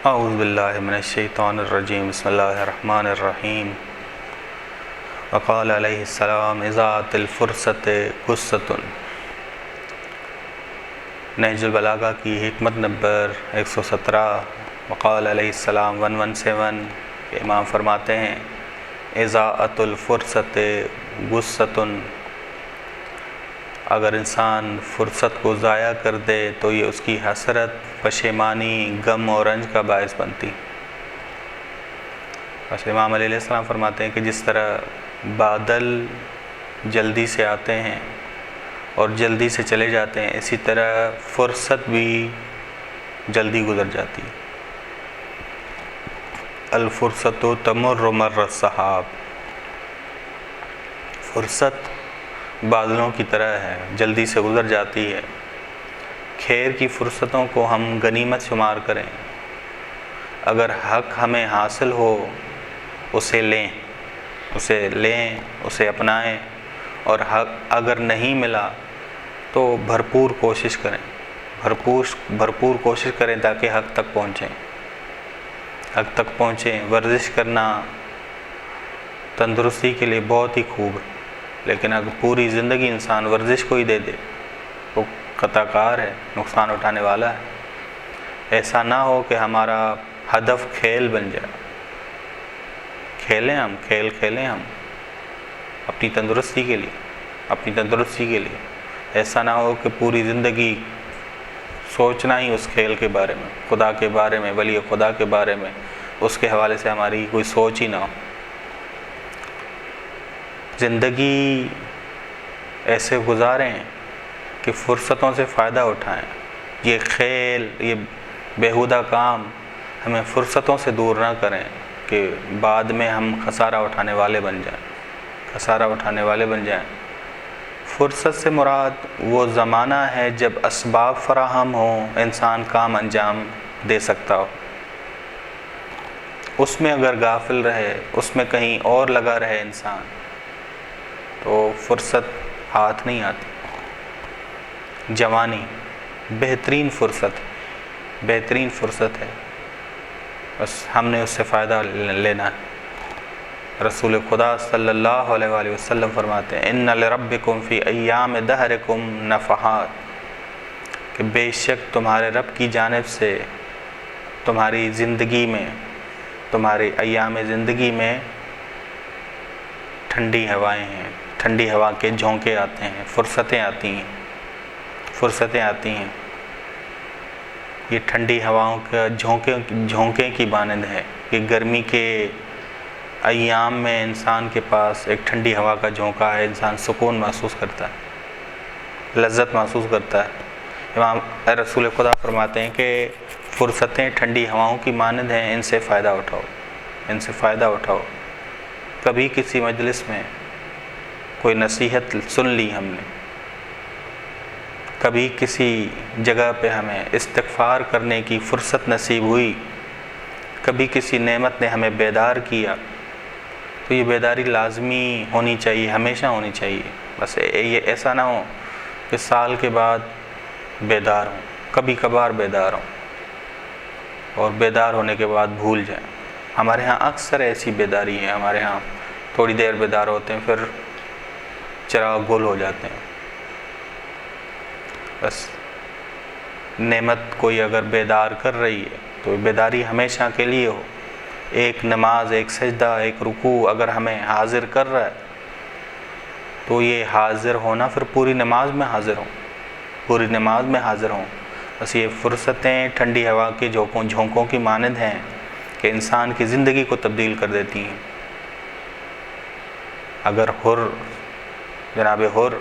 اعوذ باللہ من الشیطان الرجیم بسم اللہ الرحمن الرحیم وقال علیہ السلام اذاعت الفرصت قصۃ۔ نہج البلاغہ کی حکمت نمبر 117۔ وقال علیہ السلام 117 کہ امام فرماتے ہیں اذاعت الفرصت قصۃ، اگر انسان فرصت کو ضائع کر دے تو یہ اس کی حسرت، پشیمانی، غم اور رنج کا باعث بنتی۔ بس امام علیہ السلام فرماتے ہیں کہ جس طرح بادل جلدی سے آتے ہیں اور جلدی سے چلے جاتے ہیں، اسی طرح فرصت بھی جلدی گزر جاتی ہے۔ الفرصت تمر مر السحاب، فرصت بادلوں کی طرح ہے، جلدی سے گزر جاتی ہے۔ خیر کی فرصتوں کو ہم غنیمت شمار کریں، اگر حق ہمیں حاصل ہو اسے لیں، اسے اپنائیں، اور حق اگر نہیں ملا تو بھرپور کوشش کریں، بھرپور کوشش کریں تاکہ حق تک پہنچیں۔ ورزش کرنا تندرستی کے لیے بہت ہی خوب ہے، لیکن اگر پوری زندگی انسان ورزش کو ہی دے دے وہ خطا کار ہے، نقصان اٹھانے والا ہے۔ ایسا نہ ہو کہ ہمارا ہدف کھیل بن جائے، کھیل کھیلیں ہم اپنی تندرستی کے لیے، ایسا نہ ہو کہ پوری زندگی سوچنا ہی اس کھیل کے بارے میں، خدا کے بارے میں، ولی خدا کے بارے میں، اس کے حوالے سے ہماری کوئی سوچ ہی نہ ہو۔ زندگی ایسے گزاریں کہ فرصتوں سے فائدہ اٹھائیں۔ یہ کھیل، یہ بیہودہ کام ہمیں فرصتوں سے دور نہ کریں کہ بعد میں ہم خسارہ اٹھانے والے بن جائیں۔ فرصت سے مراد وہ زمانہ ہے جب اسباب فراہم ہوں، انسان کام انجام دے سکتا ہو۔ اس میں اگر غافل رہے، اس میں کہیں اور لگا رہے انسان، تو فرصت ہاتھ نہیں آتی۔ جوانی بہترین فرصت ہے، بس ہم نے اس سے فائدہ لینا ہے۔ رسول خدا صلی اللہ علیہ وآلہ وسلم فرماتے ہیں ان لربکم فی ایام دہرکم نفحات، کہ بے شک تمہارے رب کی جانب سے تمہاری زندگی میں، تمہاری ایام زندگی میں ٹھنڈی ہوائیں ہیں، ٹھنڈی ہوا کے جھونکے آتے ہیں، فرصتیں آتی ہیں۔ یہ ٹھنڈی ہواؤں کا جھونکے کی مانند ہے کہ گرمی کے ایام میں انسان کے پاس ایک ٹھنڈی ہوا کا جھونکا ہے، انسان سکون محسوس کرتا ہے، لذت محسوس کرتا ہے۔ امام رسول خدا فرماتے ہیں کہ فرصتیں ٹھنڈی ہواؤں کی مانند ہیں، ان سے فائدہ اٹھاؤ۔ کبھی کسی مجلس میں کوئی نصیحت سن لی ہم نے، کبھی کسی جگہ پہ ہمیں استغفار کرنے کی فرصت نصیب ہوئی، کبھی کسی نعمت نے ہمیں بیدار کیا، تو یہ بیداری لازمی ہونی چاہیے، ہمیشہ ہونی چاہیے۔ بس یہ ایسا نہ ہو کہ سال کے بعد بیدار ہوں، کبھی کبھار بیدار ہوں اور بیدار ہونے کے بعد بھول جائیں۔ ہمارے ہاں اکثر ایسی بیداری ہے، ہمارے ہاں تھوڑی دیر بیدار ہوتے ہیں، پھر چراغ گل ہو جاتے ہیں۔ بس نعمت کوئی اگر بیدار کر رہی ہے تو بیداری ہمیشہ کے لیے ہو۔ ایک نماز، ایک سجدہ، ایک رکوع اگر ہمیں حاضر کر رہا ہے تو یہ حاضر ہونا پھر پوری نماز میں حاضر ہوں۔ بس یہ فرصتیں ٹھنڈی ہوا کے جھونکوں کی مانند ہیں کہ انسان کی زندگی کو تبدیل کر دیتی ہیں۔ اگر جناب حر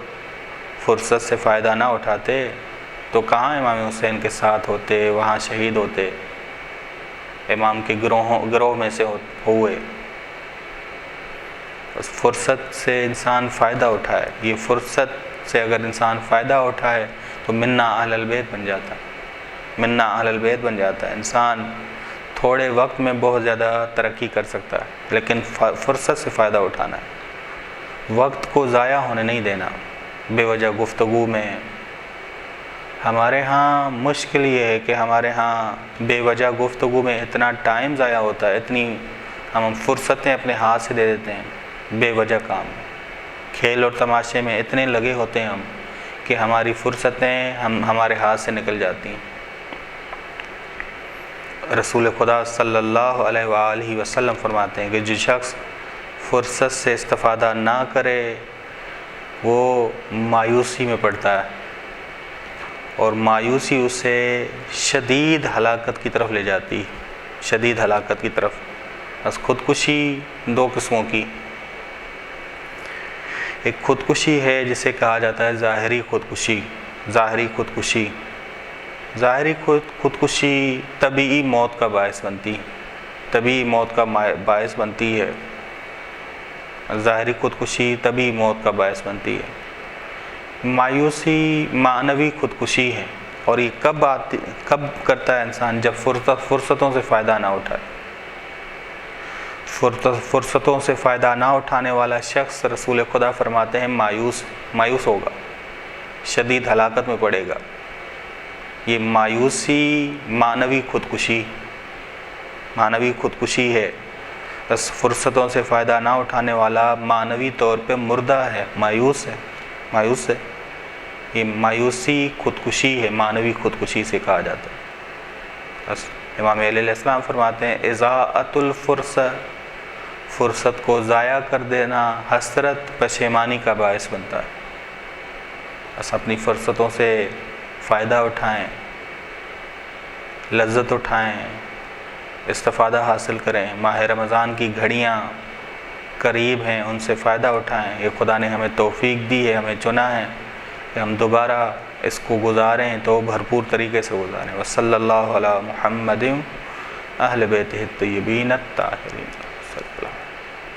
فرصت سے فائدہ نہ اٹھاتے تو کہاں امام حسین کے ساتھ ہوتے، وہاں شہید ہوتے، امام کے گروہ میں سے ہوئے۔ اس فرصت سے انسان فائدہ اٹھائے، یہ فرصت سے اگر انسان فائدہ اٹھائے تو منا اہل البیت بن جاتا ہے۔ انسان تھوڑے وقت میں بہت زیادہ ترقی کر سکتا ہے، لیکن فرصت سے فائدہ اٹھانا ہے، وقت کو ضائع ہونے نہیں دینا، بے وجہ گفتگو میں، ہمارے ہاں مشکل یہ ہے کہ ہمارے ہاں بے وجہ گفتگو میں اتنا ٹائم ضائع ہوتا ہے، اتنی ہم فرصتیں اپنے ہاتھ سے دے دیتے ہیں بے وجہ کام، کھیل اور تماشے میں اتنے لگے ہوتے ہیں ہم کہ ہماری فرصتیں ہمارے ہاتھ سے نکل جاتی ہیں۔ رسول خدا صلی اللہ علیہ وآلہ وسلم فرماتے ہیں کہ جو شخص فرصت سے استفادہ نہ کرے وہ مایوسی میں پڑتا ہے، اور مایوسی اسے شدید ہلاکت کی طرف لے جاتی ہے، شدید ہلاکت کی طرف۔ بس خودکشی دو قسموں کی، ایک خودکشی ہے جسے کہا جاتا ہے ظاہری خودکشی۔ ظاہری خودکشی خودکشی طبیعی موت کا باعث بنتی، طبیعی موت کا باعث بنتی ہے۔ ظاہری خودکشی طبیعی موت کا باعث بنتی ہے۔ مایوسی معنوی خودکشی ہے، اور یہ کب کرتا ہے انسان؟ جب فرصتوں سے فائدہ نہ اٹھائے۔ فرصتوں سے فائدہ نہ اٹھانے والا شخص رسول خدا فرماتے ہیں مایوس ہوگا، شدید ہلاکت میں پڑے گا۔ یہ مایوسی معنوی خودکشی ہے۔ بس فرصتوں سے فائدہ نہ اٹھانے والا معنوی طور پہ مردہ ہے، مایوس ہے۔ یہ مایوسی خودکشی ہے، معنوی خودکشی سے کہا جاتا ہے۔ بس امام علیہ السلام فرماتے ہیں اضاعت الفرصہ، فرصت کو ضائع کر دینا حسرت پشیمانی کا باعث بنتا ہے۔ بس اپنی فرصتوں سے فائدہ اٹھائیں، لذت اٹھائیں، استفادہ حاصل کریں۔ ماہ رمضان کی گھڑیاں قریب ہیں، ان سے فائدہ اٹھائیں۔ یہ خدا نے ہمیں توفیق دی ہے، ہمیں چنا ہے کہ ہم دوبارہ اس کو گزاریں تو بھرپور طریقے سے گزاریں۔ وصلی اللہ علی محمد اہل بیتہ الطیبین الطاہرین۔